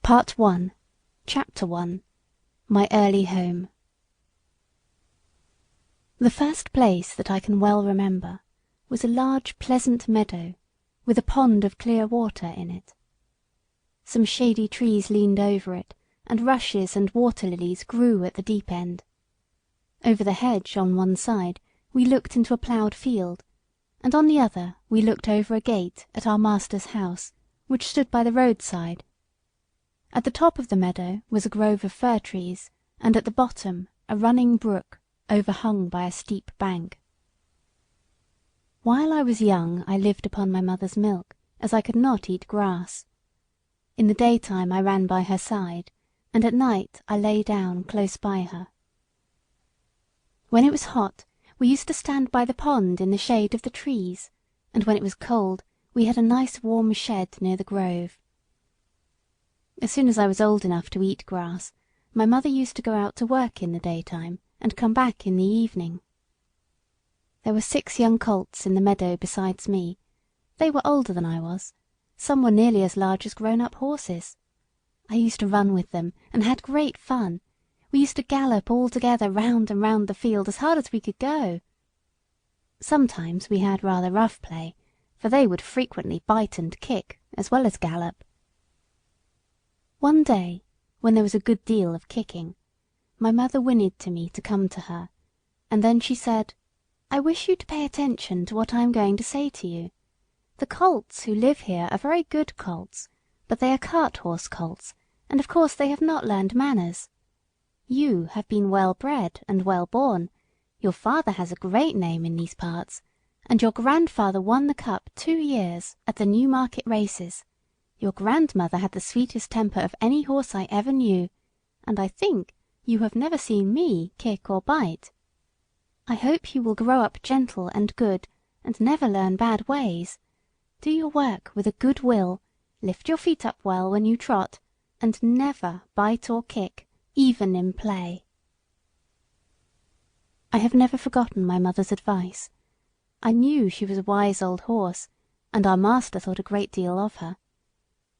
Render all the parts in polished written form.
Part 1, Chapter 1, My Early Home. The first place that I can well remember was a large pleasant meadow with a pond of clear water in it. Some shady trees leaned over it, and rushes and water lilies grew at the deep end. Over the hedge on one side we looked into a ploughed field, and on the other we looked over a gate at our master's house, which stood by the roadside. At the top of the meadow was a grove of fir trees, and at the bottom a running brook overhung by a steep bank. While I was young I lived upon my mother's milk, as I could not eat grass. In the daytime I ran by her side, and at night I lay down close by her. When it was hot, we used to stand by the pond in the shade of the trees, and when it was cold we had a nice warm shed near the grove. As soon as I was old enough to eat grass, my mother used to go out to work in the daytime and come back in the evening. There were 6 young colts in the meadow besides me. They were older than I was. Some were nearly as large as grown-up horses. I used to run with them, and had great fun. We used to gallop all together round and round the field as hard as we could go. Sometimes we had rather rough play, for they would frequently bite and kick, as well as gallop. One day, when there was a good deal of kicking, my mother whinnied to me to come to her, and then she said, "I wish you to pay attention to what I am going to say to you. The colts who live here are very good colts, but they are cart-horse colts, and of course they have not learned manners. You have been well bred and well born. Your father has a great name in these parts, and your grandfather won the cup 2 years at the Newmarket races. Your grandmother had the sweetest temper of any horse I ever knew, and I think you have never seen me kick or bite. I hope you will grow up gentle and good, and never learn bad ways. Do your work with a good will, lift your feet up well when you trot, and never bite or kick, even in play." I have never forgotten my mother's advice. I knew she was a wise old horse, and our master thought a great deal of her.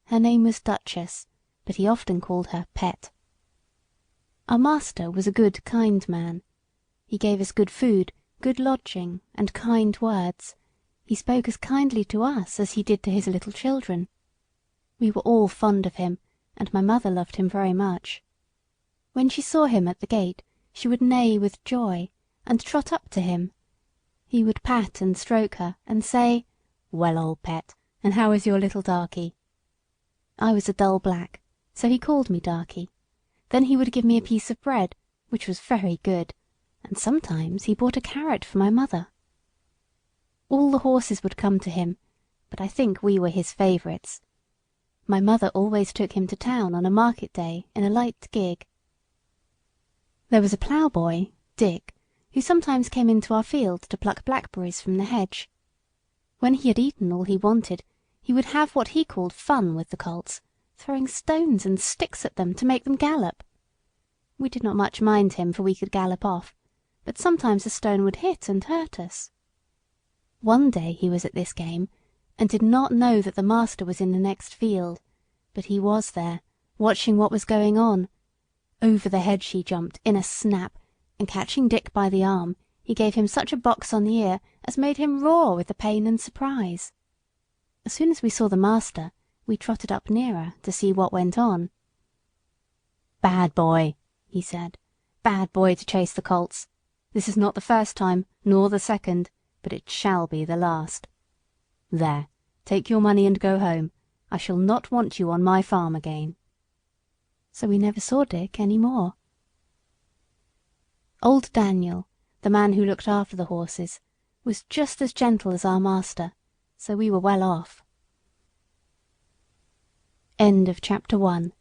Her name was Duchess, but he often called her Pet. Our master was a good, kind man. He gave us good food, good lodging, and kind words. He spoke as kindly to us as he did to his little children. We were all fond of him, and my mother loved him very much. When she saw him at the gate, she would neigh with joy, and trot up to him. He would pat and stroke her, and say, "Well, old Pet, and how is your little darky?" I was a dull black, so he called me Darky. Then he would give me a piece of bread, which was very good, and sometimes he bought a carrot for my mother. All the horses would come to him, but I think we were his favourites. My mother always took him to town on a market day in a light gig. There was a ploughboy, Dick, who sometimes came into our field to pluck blackberries from the hedge. When he had eaten all he wanted, he would have what he called fun with the colts, throwing stones and sticks at them to make them gallop. We did not much mind him, for we could gallop off, but sometimes a stone would hit and hurt us. One day he was at this game, and did not know that the master was in the next field, but he was there, watching what was going on. Over the hedge he jumped in a snap, and catching Dick by the arm, he gave him such a box on the ear as made him roar with the pain and surprise. As soon as we saw the master, we trotted up nearer to see what went on. "Bad boy," he said, "bad boy to chase the colts. This is not the first time, nor the second, but it shall be the last. There, take your money and go home. I shall not want you on my farm again." So we never saw Dick any more. Old Daniel, the man who looked after the horses, was just as gentle as our master, so we were well off. End of chapter 1.